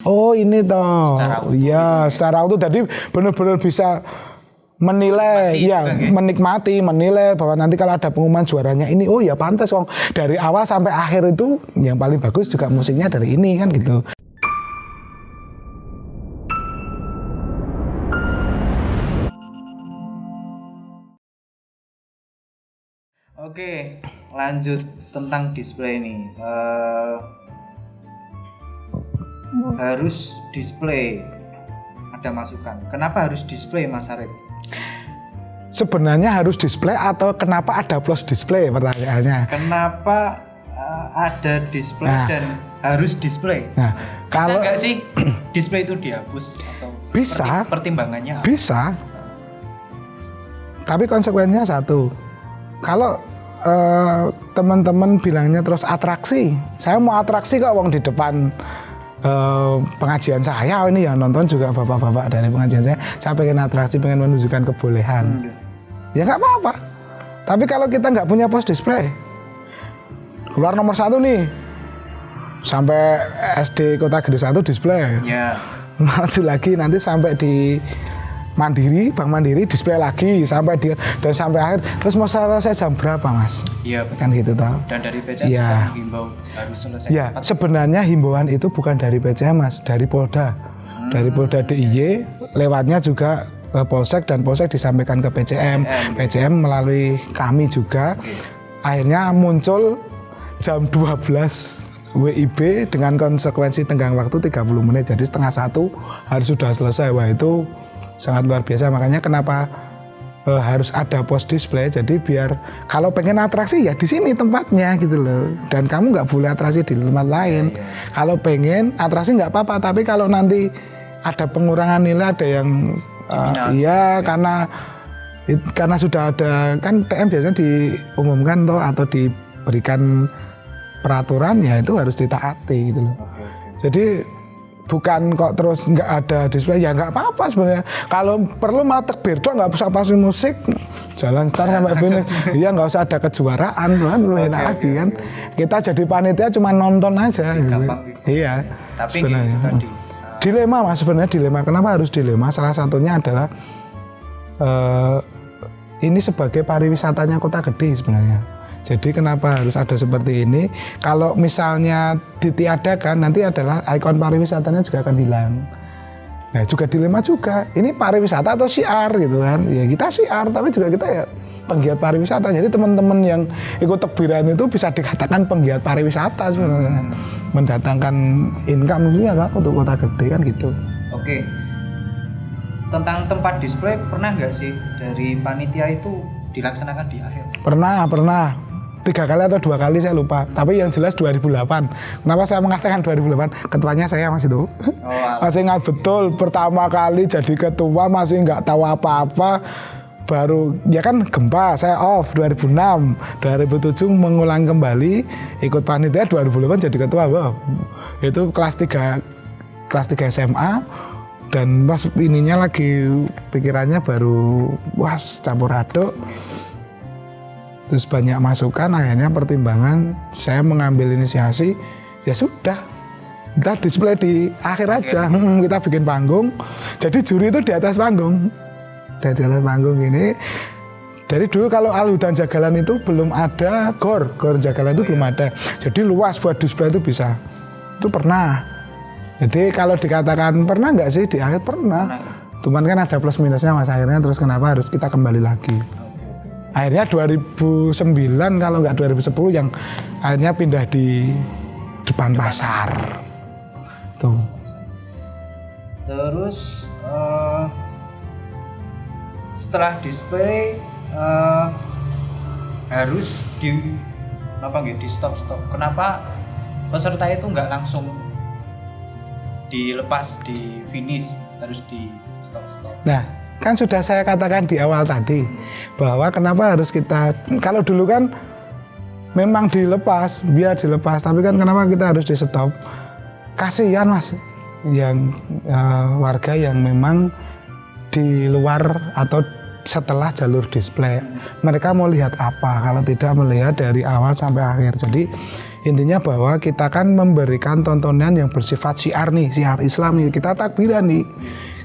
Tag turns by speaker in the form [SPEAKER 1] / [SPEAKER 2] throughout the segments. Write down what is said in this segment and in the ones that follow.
[SPEAKER 1] Oh ini toh, iya secara auto jadi benar-benar bisa menilai, menikmati, menilai bahwa nanti kalau ada pengumuman juaranya ini, oh ya pantas wong dari awal sampai akhir itu yang paling bagus juga musiknya dari ini kan gitu.
[SPEAKER 2] Oke, lanjut tentang display ini. Harus display. Ada masukan. Kenapa harus display, Mas Arif?
[SPEAKER 1] Sebenarnya harus display atau kenapa ada plus display pertanyaannya?
[SPEAKER 2] Kenapa ada display dan harus display?
[SPEAKER 1] Nah, kalau
[SPEAKER 2] nggak sih display itu dihapus atau
[SPEAKER 1] bisa,
[SPEAKER 2] pertimbangannya apa?
[SPEAKER 1] Bisa. Tapi konsekuensinya satu. Kalau teman-teman bilangnya terus atraksi, saya mau atraksi kok wong di depan pengajian saya ini yang nonton juga bapak-bapak dari pengajian saya pengen atraksi, pengen menunjukkan kebolehan. Ya nggak apa-apa. Tapi kalau kita nggak punya post display, keluar nomor 1 nih, sampai SD Kota Gede 1 display.
[SPEAKER 2] Ya.
[SPEAKER 1] Maju lagi nanti sampai di Mandiri, Bank Mandiri display lagi sampai dia dan sampai akhir. Terus mau selesai jam berapa, Mas?
[SPEAKER 2] Iya,
[SPEAKER 1] kan gitu toh.
[SPEAKER 2] Dan dari PCM ya. Menghimbau harus selesai.
[SPEAKER 1] Ya, sebenarnya himbauan itu bukan dari PCM, Mas, dari Polda. Dari Polda DIY, lewatnya juga Polsek dan Polsek disampaikan ke PCM. PCM melalui kami juga. Akhirnya muncul jam 12 WIB dengan konsekuensi tenggang waktu 30 menit. Jadi setengah 1 harus sudah selesai. Wah, itu sangat luar biasa. Makanya kenapa harus ada post display, jadi biar kalau pengen atraksi ya di sini tempatnya gitu loh, dan kamu nggak boleh atraksi di tempat lain. Kalau pengen atraksi nggak apa-apa, tapi kalau nanti ada pengurangan nilai, ada yang karena sudah ada kan TM biasanya diumumkan toh atau diberikan peraturan, ya itu harus ditaati gitu loh. Jadi bukan kok terus nggak ada display, ya nggak apa-apa sebenarnya. Kalau perlu malah tekbir doang, nggak usah pasang musik, jalan start sampai finish. Iya, nggak usah ada kejuaraan, kan lebih enak lagi kan. Kita jadi panitia cuma nonton aja. Gitu. Iya.
[SPEAKER 2] Tapi
[SPEAKER 1] sebenarnya
[SPEAKER 2] gitu tadi.
[SPEAKER 1] Dilema, Mas, sebenarnya dilema. Kenapa harus dilema? Salah satunya adalah ini sebagai pariwisatanya Kota Gede sebenarnya. Jadi kenapa harus ada seperti ini? Kalau misalnya ditiadakan, nanti adalah ikon pariwisatanya juga akan hilang. Nah, juga dilema juga. Ini pariwisata atau syiar gitu kan? Ya kita syiar, tapi juga kita ya penggiat pariwisata. Jadi teman-teman yang ikut tekbiran itu bisa dikatakan penggiat pariwisata sebenarnya. Mendatangkan income juga kan untuk Kota Gede kan gitu.
[SPEAKER 2] Oke. Tentang tempat display, pernah nggak sih dari panitia itu dilaksanakan di akhir?
[SPEAKER 1] Pernah. 3 kali atau 2 kali saya lupa, tapi yang jelas 2008. Kenapa saya mengatakan 2008? Ketuanya saya Mas itu. Masih ingat betul, pertama kali jadi ketua masih nggak tahu apa-apa. Baru ya kan gempa, saya off 2006, 2007 mengulang kembali, ikut panitia 2008 jadi ketua. Wow, itu kelas 3 SMA. Dan pas ininya lagi pikirannya baru campur aduk. Terus banyak masukan, akhirnya pertimbangan saya mengambil inisiasi, ya sudah kita display di akhir aja. Kita bikin panggung, jadi juri itu di atas panggung. Di atas panggung ini, dari dulu kalau Al-Hudan Jagalan itu belum ada gor Jagalan itu belum ada, jadi luas buat display itu bisa. Itu pernah. Jadi kalau dikatakan pernah nggak sih di akhir, pernah. Cuman kan ada plus minusnya, Mas, akhirnya terus kenapa harus kita kembali lagi. Akhirnya 2009 kalau nggak 2010 yang akhirnya pindah di depan pasar. Tuh.
[SPEAKER 2] Terus setelah display harus di stop. Kenapa peserta itu nggak langsung dilepas di finish, harus di stop?
[SPEAKER 1] Nah, kan sudah saya katakan di awal tadi bahwa kenapa harus kita, kalau dulu kan memang dilepas, biar dilepas, tapi kan kenapa kita harus di stop? Kasihan, Mas, yang warga yang memang di luar atau setelah jalur display, mereka mau lihat apa kalau tidak melihat dari awal sampai akhir. Jadi Intinya bahwa kita kan memberikan tontonan yang bersifat syiar nih, syiar Islam nih. Kita takbiran nih.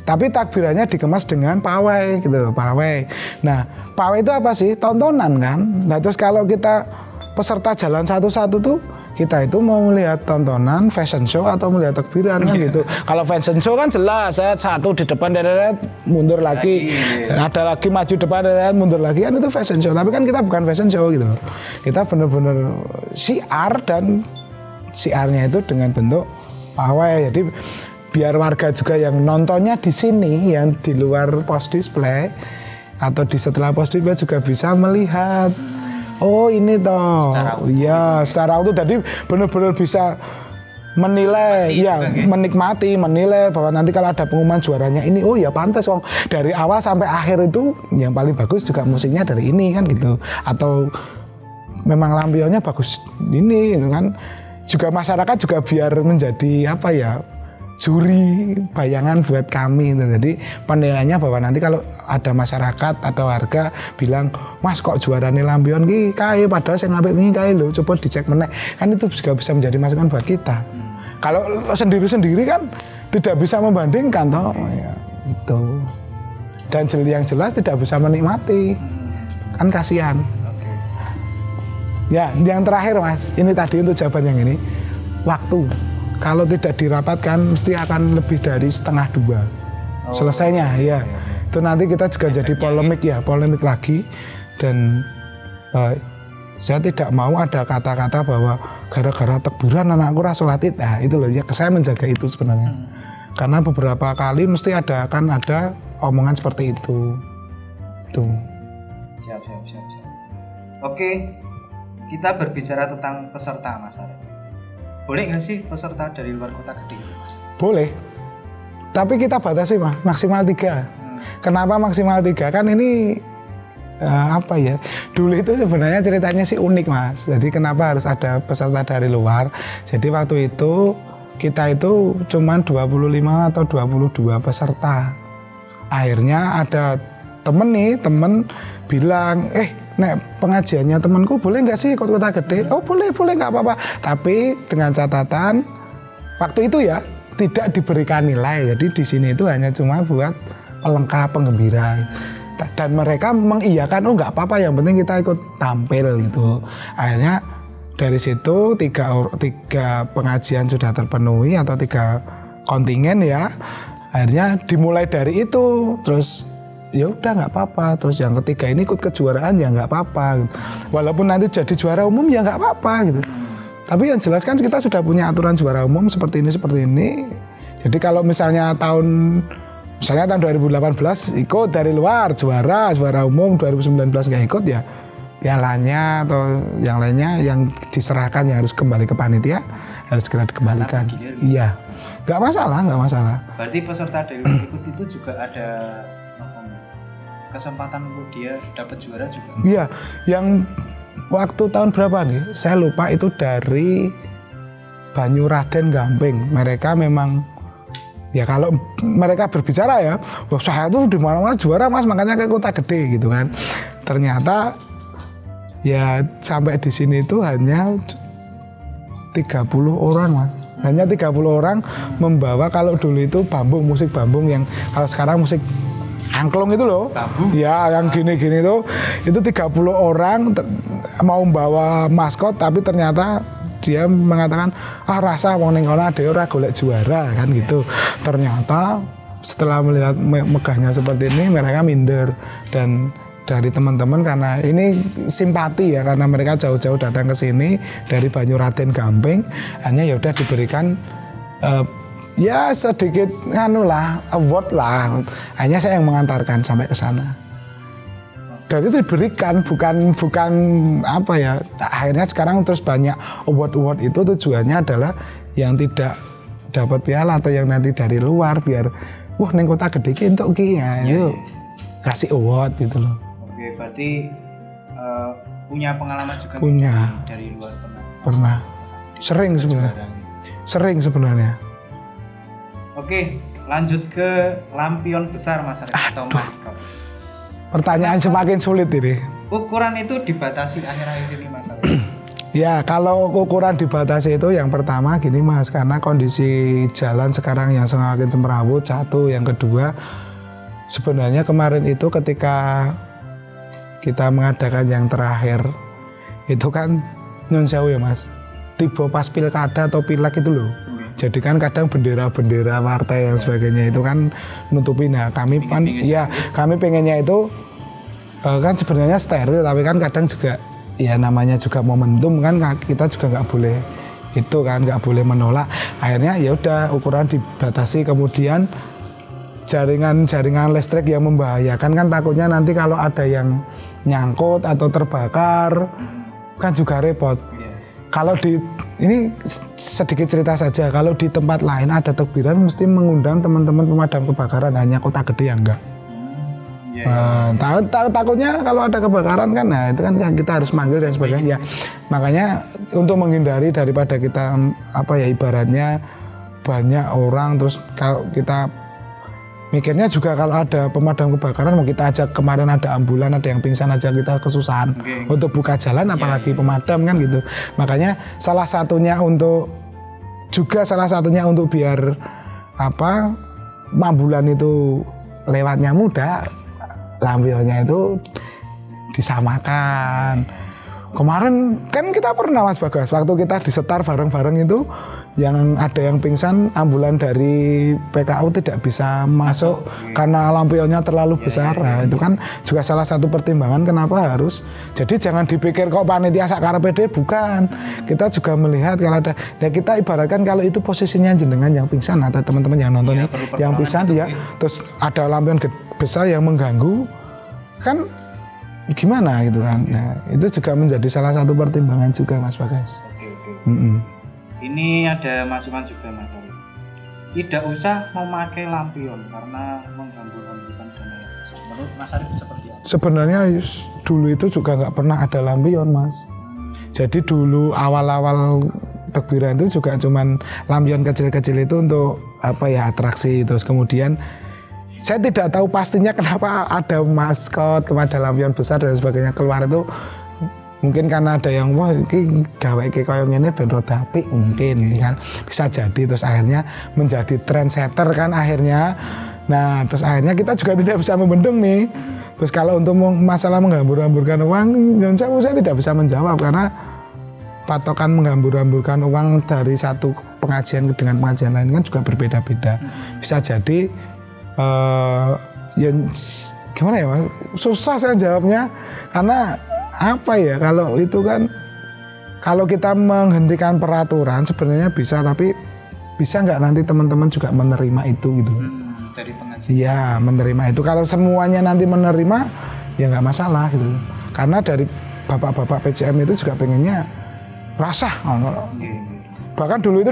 [SPEAKER 1] Tapi takbirannya dikemas dengan pawai gitu loh, pawai. Nah, pawai itu apa sih? Tontonan kan. Nah, terus kalau kita peserta jalan satu-satu tuh kita itu mau melihat tontonan fashion show atau melihat takbiran kan gitu. Kalau fashion show kan jelas, saya satu di depan deret mundur lagi, ada lagi maju depan deret mundur lagi, kan itu fashion show. Tapi kan kita bukan fashion show gitu loh. Kita benar-benar syiar, dan syiarnya itu dengan bentuk pawai. Jadi biar warga juga yang nontonnya di sini, yang di luar pos display atau di setelah pos display juga bisa melihat. Oh ini toh, iya secara utuh, jadi benar-benar bisa menilai, ya menikmati, menilai bahwa nanti kalau ada pengumuman juaranya ini, oh ya pantas, oh dari awal sampai akhir itu yang paling bagus juga musiknya dari ini kan gitu, atau memang lampionnya bagus ini gitu kan, juga masyarakat juga biar menjadi apa ya, juri bayangan buat kami gitu. Jadi penilaiannya bahwa nanti kalau ada masyarakat atau warga bilang, Mas kok juara nih lampion ki kae, padahal saya ngapik wingi kae lho, coba dicek meneh, kan itu juga bisa menjadi masukan buat kita. Kalau sendiri-sendiri kan tidak bisa membandingkan toh ya, gitu. Dan yang jelas tidak bisa menikmati, kan kasihan. Ya, yang terakhir Mas, ini tadi untuk jawaban yang ini, waktu. Kalau tidak dirapatkan mesti akan lebih dari 1:30 selesainya ya. Itu nanti kita juga jadi polemik ya, polemik lagi. Dan saya tidak mau ada kata-kata bahwa gara-gara takbiran anakku ra sholat id. Nah itu loh ya, saya menjaga itu sebenarnya. Karena beberapa kali mesti ada omongan seperti itu. Tuh.
[SPEAKER 2] Siap. Oke, kita berbicara tentang peserta Mas Arif. Boleh nggak sih peserta dari luar kota gede?
[SPEAKER 1] Boleh, tapi kita batasi Mas, maksimal 3. Kenapa maksimal 3? Kan ini apa ya, dulu itu sebenarnya ceritanya sih unik Mas. Jadi kenapa harus ada peserta dari luar? Jadi waktu itu kita itu cuman 25 atau 22 peserta. Akhirnya ada temen bilang, nek pengajiannya temanku boleh nggak sih ikut kota gede? Oh boleh nggak apa-apa. Tapi dengan catatan waktu itu ya tidak diberikan nilai. Jadi di sini itu hanya cuma buat pelengkap, penggembira. Dan mereka mengiyakan, oh nggak apa-apa, yang penting kita ikut tampil gitu. Akhirnya dari situ tiga pengajian sudah terpenuhi atau 3 kontingen ya. Akhirnya dimulai dari itu, terus ya udah nggak apa-apa. Terus yang ketiga ini ikut kejuaraan ya nggak apa-apa. Walaupun nanti jadi juara umum ya nggak apa-apa gitu. Tapi yang jelas kan kita sudah punya aturan juara umum seperti ini. Jadi kalau misalnya tahun 2018 ikut dari luar juara umum, 2019 nggak ikut ya pialanya atau yang lainnya yang diserahkan yang harus kembali ke panitia harus segera dikembalikan. Iya, nggak masalah.
[SPEAKER 2] Berarti peserta dari luar ikut itu juga ada kesempatan untuk dia dapat juara juga?
[SPEAKER 1] Iya, yang waktu tahun berapa nih? Saya lupa, itu dari Banyuraden Gamping. Mereka memang ya kalau mereka berbicara ya, wah saya tuh di mana-mana juara Mas, makanya ke kota gede gitu kan. Ternyata ya sampai di sini itu hanya 30 orang Mas. Hanya 30 orang membawa, kalau dulu itu musik bambung yang kalau sekarang musik angklung itu loh. Ya yang gini-gini itu 30 orang mau membawa maskot, tapi ternyata dia mengatakan rasa wong ning kono ade ora golek juara kan gitu. Ternyata setelah melihat megahnya seperti ini mereka minder, dan dari teman-teman karena ini simpati ya, karena mereka jauh-jauh datang ke sini dari Banyuraden Gamping, hanya ya udah diberikan ya sedikit award lah. Hanya saya yang mengantarkan sampai ke sana. Dan itu diberikan bukan apa ya. Akhirnya sekarang terus banyak award itu tujuannya adalah yang tidak dapat piala atau yang nanti dari luar biar neng kota gede ki entuk ki ya, itu kasih award gitu loh.
[SPEAKER 2] Oke, berarti punya pengalaman juga dari luar
[SPEAKER 1] pernah. Sering sebenarnya.
[SPEAKER 2] Oke, lanjut ke lampion besar Mas Arif atau maskot.
[SPEAKER 1] Pertanyaan semakin sulit ini.
[SPEAKER 2] Ukuran itu dibatasi akhir-akhir ini Mas Arif.
[SPEAKER 1] Ya, kalau ukuran dibatasi itu yang pertama gini Mas, karena kondisi jalan sekarang yang semakin semrawut, satu. Yang kedua, sebenarnya kemarin itu ketika kita mengadakan yang terakhir, itu kan nyun sewu ya Mas, tiba pas pilkada atau pileg itu loh. Jadi kan kadang bendera-bendera partai yang sebagainya itu kan nutupi. Nah kami kan, ya kami pengennya itu kan sebenarnya steril, tapi kan kadang juga ya namanya juga momentum kan, kita juga nggak boleh itu kan, nggak boleh menolak. Akhirnya ya udah ukuran dibatasi, kemudian jaringan listrik yang membahayakan kan takutnya nanti kalau ada yang nyangkut atau terbakar kan juga repot. Kalau di ini sedikit cerita saja, kalau di tempat lain ada takbiran mesti mengundang teman-teman pemadam kebakaran, hanya Kota Gede yang enggak. Takutnya kalau ada kebakaran kan, nah itu kan kita harus manggil dan sebagainya. Makanya untuk menghindari daripada kita ibaratnya banyak orang, terus kalau kita mikirnya juga kalau ada pemadam kebakaran mau kita ajak, kemarin ada ambulan, ada yang pingsan aja kita kesusahan untuk buka jalan, apalagi pemadam kan gitu. Makanya salah satunya untuk biar ambulan itu lewatnya mudah, lampionnya itu disamakan. Kemarin kan kita pernah Mas Bagas, waktu kita disetar bareng-bareng itu, yang ada yang pingsan, ambulan dari PKU tidak bisa masuk karena lampionnya terlalu besar. Nah, itu kan juga salah satu pertimbangan kenapa harus. Jadi jangan dipikir kok panitia sakar PD, bukan. Kita juga melihat kalau ada, ya kita ibaratkan kalau itu posisinya jenengan yang pingsan atau teman-teman yang nonton yang pingsan ya, terus ada lampion besar yang mengganggu, kan gimana gitu kan. Nah, itu juga menjadi salah satu pertimbangan juga Mas Bagas.
[SPEAKER 2] Ini ada masukan juga Mas Ali. Tidak usah memakai lampion karena mengganggu-ganggukan dana. Menurut Mas Arif seperti apa?
[SPEAKER 1] Sebenarnya dulu itu juga nggak pernah ada lampion Mas. Jadi dulu awal-awal takbiran itu juga cuman lampion kecil-kecil itu untuk atraksi. Terus kemudian saya tidak tahu pastinya kenapa ada maskot, kepada lampion besar dan sebagainya keluar itu. Mungkin karena ada yang wah ini gawe kayak ngene ben rada apik, mungkin kan bisa jadi, terus akhirnya menjadi trendsetter kan akhirnya. Nah terus akhirnya kita juga tidak bisa membendung nih. Terus kalau untuk masalah menghambur-hamburkan uang, saya tidak bisa menjawab karena patokan menghambur-hamburkan uang dari satu pengajian dengan pengajian lain kan juga berbeda-beda. Bisa jadi gimana ya Mas? Susah saya jawabnya karena kalau itu kan, kalau kita menghentikan peraturan sebenarnya bisa, tapi bisa nggak nanti teman-teman juga menerima itu gitu.
[SPEAKER 2] Dari pengajian.
[SPEAKER 1] Iya, menerima itu. Kalau semuanya nanti menerima ya nggak masalah gitu. Karena dari bapak-bapak PCM itu juga pengennya rasa. Bahkan dulu itu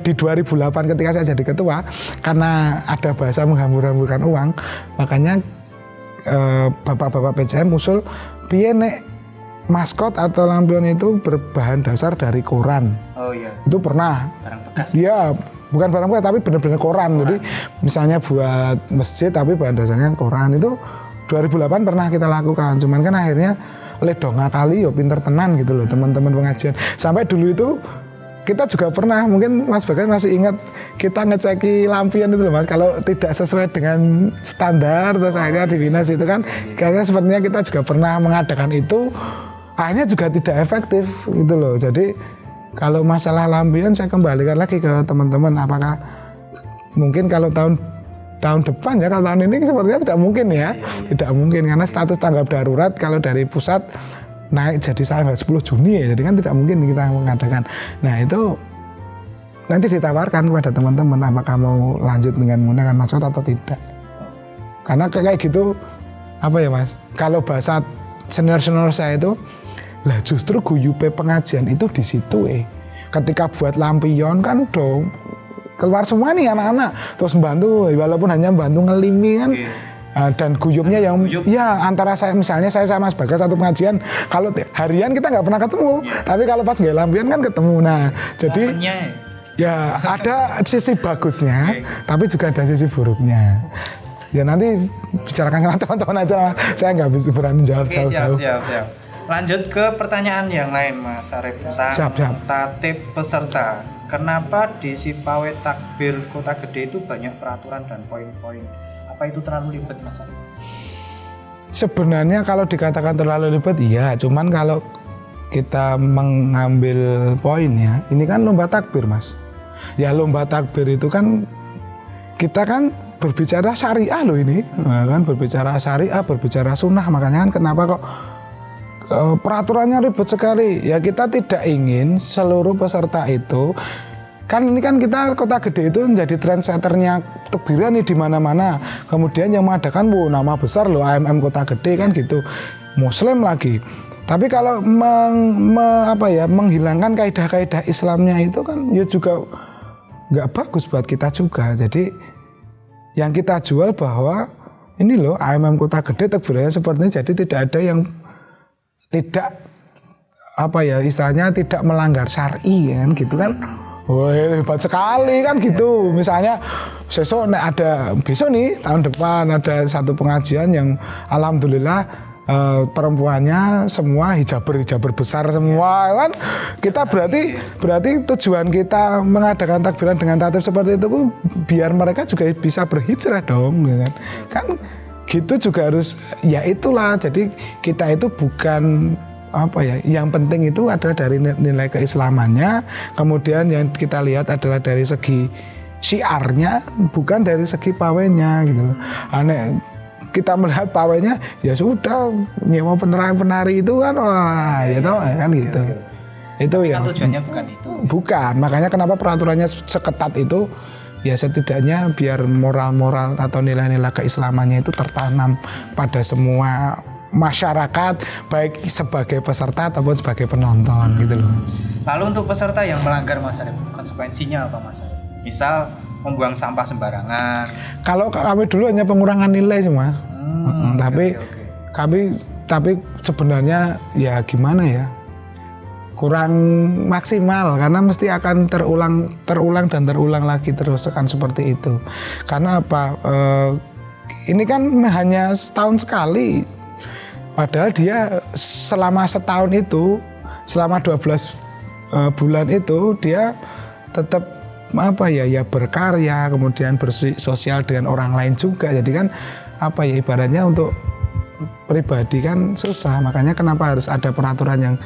[SPEAKER 1] di 2008 ketika saya jadi ketua, karena ada bahasa menghambur-hamburkan uang, makanya bapak-bapak PCM usul piye nek maskot atau lampion itu berbahan dasar dari koran.
[SPEAKER 2] Oh iya.
[SPEAKER 1] Itu pernah.
[SPEAKER 2] Barang bekas.
[SPEAKER 1] Iya, bukan barang bekas tapi benar-benar koran. Jadi misalnya buat masjid tapi bahan dasarnya koran. Itu 2008 pernah kita lakukan. Cuman kan akhirnya ledonga kali yo pinter tenan gitu loh teman-teman pengajian. Sampai dulu itu kita juga pernah, mungkin Mas Bagas masih ingat, kita ngeceki lampion itu loh Mas, kalau tidak sesuai dengan standar terus akhirnya dibinas itu kan, kayaknya sepertinya kita juga pernah mengadakan itu, akhirnya juga tidak efektif gitu loh. Jadi kalau masalah lampion saya kembalikan lagi ke teman-teman, apakah mungkin kalau tahun depan ya, kalau tahun ini sepertinya tidak mungkin ya, tidak mungkin karena status tanggap darurat kalau dari pusat naik jadi tanggal 10 Juni ya, jadi kan tidak mungkin kita mengadakan. Nah itu nanti ditawarkan kepada teman-teman apakah mau lanjut dengan menggunakan maskot atau tidak. Karena kayak gitu Mas, kalau bahasa senior-senior saya itu lah justru guyupe pengajian itu di situ ketika buat lampion kan dong keluar semua nih anak-anak terus membantu, walaupun hanya bantu ngelimi kan. Dan guyupnya yang ya antara saya, misalnya saya sama Mas Bagas satu pengajian, kalau harian kita nggak pernah ketemu, tapi kalau pas gaya lampion kan ketemu. Nah jadi ya ada sisi bagusnya, tapi juga ada sisi buruknya. Ya nanti bicarakan sama teman-teman aja, saya nggak bisa berani jawab jauh-jauh.
[SPEAKER 2] Siap. Lanjut ke pertanyaan yang lain Mas Arif.
[SPEAKER 1] Siap.
[SPEAKER 2] Tatip peserta. Kenapa di Sipawe Takbir Kota Gede itu banyak peraturan dan poin-poin? Apa itu terlalu ribet Mas Arif?
[SPEAKER 1] Sebenarnya kalau dikatakan terlalu ribet, iya. Cuman kalau kita mengambil poinnya, ini kan lomba takbir Mas. Ya lomba takbir itu kan kita kan berbicara syariah loh ini, kan berbicara syariah, berbicara sunnah. Makanya kan kenapa kok peraturannya ribet sekali. Ya kita tidak ingin seluruh peserta itu, kan ini kan kita Kota Gede itu menjadi trendsetternya takbiran nih di mana-mana. Kemudian yang mengadakan nama besar loh, AMM Kota Gede kan gitu, Muslim lagi. Tapi kalau menghilangkan kaidah-kaidah Islamnya itu kan ya juga nggak bagus buat kita juga. Jadi yang kita jual bahwa ini loh AMM Kota Gede takbirannya seperti ini, jadi tidak ada yang tidak istilahnya tidak melanggar syar'i kan gitu kan. Wah hebat sekali kan gitu. Misalnya besok nih tahun depan ada satu pengajian yang alhamdulillah perempuannya semua hijaber besar semua kan. Kita berarti tujuan kita mengadakan takbiran dengan tatip seperti itu biar mereka juga bisa berhijrah dong kan gitu juga harus, ya itulah. Jadi kita itu bukan yang penting itu adalah dari nilai keislamannya, kemudian yang kita lihat adalah dari segi syiarnya, bukan dari segi pawainya gitu loh. Kita melihat pawainya ya sudah, nyewa penari itu kan kan gitu. Itu ya
[SPEAKER 2] tujuannya bukan itu.
[SPEAKER 1] Bukan, makanya kenapa peraturannya seketat itu, ya setidaknya biar moral-moral atau nilai-nilai keislamannya itu tertanam pada semua masyarakat, baik sebagai peserta ataupun sebagai penonton gitu loh.
[SPEAKER 2] Lalu untuk peserta yang melanggar Mas Arif, konsekuensinya apa Mas Arif? Misal membuang sampah sembarangan.
[SPEAKER 1] Kalau kami dulu hanya pengurangan nilai cuma, tapi sebenarnya ya gimana ya, kurang maksimal karena mesti akan terulang dan terulang lagi terus akan seperti itu. Karena apa? Ini kan hanya setahun sekali. Padahal dia selama setahun itu, selama 12 bulan itu dia tetap berkarya, kemudian bersosial dengan orang lain juga. Jadi kan ibaratnya untuk pribadi kan susah. Makanya kenapa harus ada peraturan yang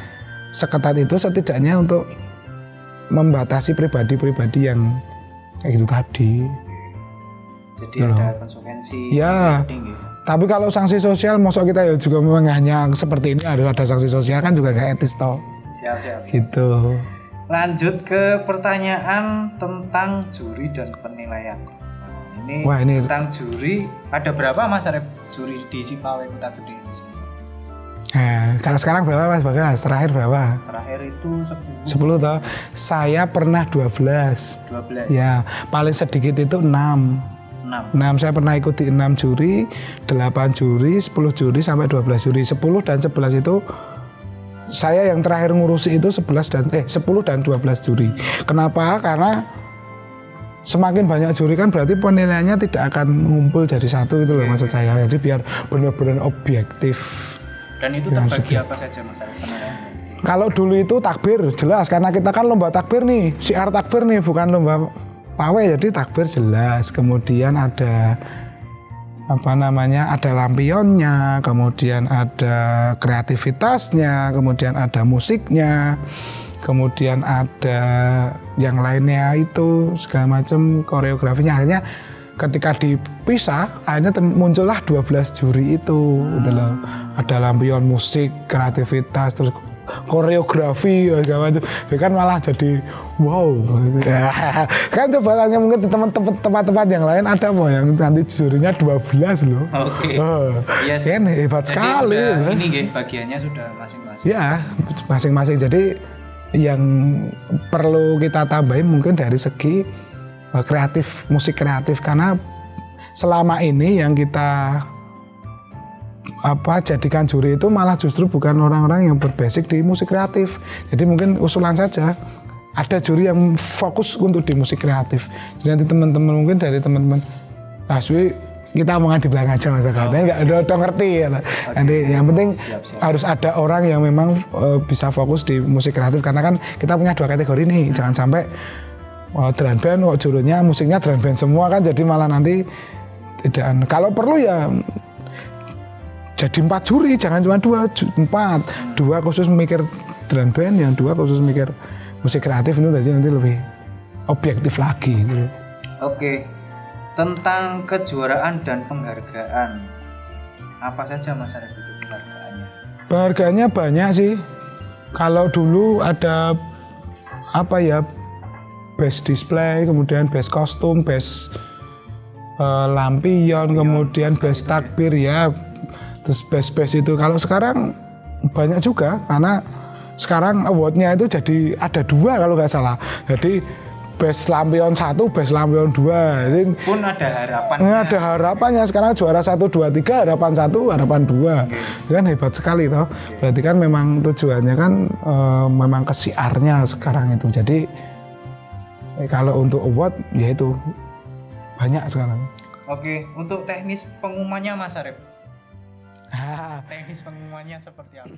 [SPEAKER 1] seketat itu, setidaknya untuk membatasi pribadi-pribadi yang kayak gitu tadi.
[SPEAKER 2] Jadi ada konsekuensi
[SPEAKER 1] ya.
[SPEAKER 2] Tinggi.
[SPEAKER 1] Tapi kalau sanksi sosial, maksud kita ya juga memang hanya seperti ini, ada sanksi sosial kan juga gak etis toh.
[SPEAKER 2] Siap.
[SPEAKER 1] Gitu.
[SPEAKER 2] Lanjut ke pertanyaan tentang juri dan penilaian. Ini tentang juri, ada berapa Mas Arif juri di Sipawe Kota Gede ini?
[SPEAKER 1] Kalau sekarang berapa Mas Bagas? Terakhir berapa?
[SPEAKER 2] Terakhir itu 10
[SPEAKER 1] toh. Saya pernah 12. Ya, paling sedikit itu 6. Saya pernah ikuti 6 juri, 8 juri, 10 juri sampai 12 juri. 10 dan 11 itu saya yang terakhir ngurusi itu 10 dan 12 juri. Kenapa? Karena semakin banyak juri kan berarti penilaiannya tidak akan ngumpul jadi satu itu loh maksud saya. Jadi biar benar-benar objektif.
[SPEAKER 2] Dan itu terbagi apa saja Mas Arif?
[SPEAKER 1] Kalau dulu itu takbir jelas karena kita kan lomba takbir nih, syiar takbir nih, bukan lomba pawai, jadi takbir jelas. Kemudian ada ada lampionnya, kemudian ada kreativitasnya, kemudian ada musiknya, kemudian ada yang lainnya itu segala macam koreografinya. Akhirnya ketika dipisah akhirnya muncullah 12 juri itu gitu loh. Ada lampion, musik, kreativitas, terus koreografi segala macam. Jadi kan malah jadi wow. Kan coba tanya mungkin di tempat-tempat yang lain ada apa yang nanti jurinya 12 loh.
[SPEAKER 2] Oke. Yes.
[SPEAKER 1] Kan hebat jadi sekali.
[SPEAKER 2] Ini bagiannya sudah masing-masing.
[SPEAKER 1] Ya, masing-masing. Jadi yang perlu kita tambahin mungkin dari segi kreatif, musik kreatif, karena selama ini yang kita jadikan juri itu malah justru bukan orang-orang yang berbasic di musik kreatif. Jadi mungkin usulan saja ada juri yang fokus untuk di musik kreatif. Jadi nanti teman-teman mungkin dari teman-teman Aswi kita omongan di belakang aja Mas Kakak. Udah ngerti ya. Nanti yang penting harus ada orang yang memang bisa fokus di musik kreatif karena kan kita punya 2 kategori nih. Jangan sampai drum band kok judulnya musiknya drum band semua kan jadi malah nanti tidak. Kalau perlu ya jadi 4 juri, jangan cuma 2, 4. 2 khusus mikir drum band, yang 2 khusus mikir musik kreatif itu nanti lebih objektif lagi gitu.
[SPEAKER 2] Oke. Tentang kejuaraan dan penghargaan. Apa saja Mas Arif itu penghargaannya?
[SPEAKER 1] Penghargaannya banyak sih. Kalau dulu ada best display, kemudian best kostum, best lampion, kemudian best takbir ya. Terus best itu. Kalau sekarang banyak juga karena sekarang awardnya itu jadi ada 2 kalau nggak salah. Jadi best lampion 1, best lampion 2. Jadi
[SPEAKER 2] pun ada harapannya.
[SPEAKER 1] Ada harapannya sekarang juara 1, 2, 3, harapan 1, harapan 2. Okay. Kan hebat sekali toh. Okay. Berarti kan memang tujuannya kan memang ke siarnya sekarang itu. Jadi kalau untuk award ya itu banyak sekarang.
[SPEAKER 2] Oke, untuk teknis pengumumannya Mas Arif. Teknis pengumumannya seperti apa?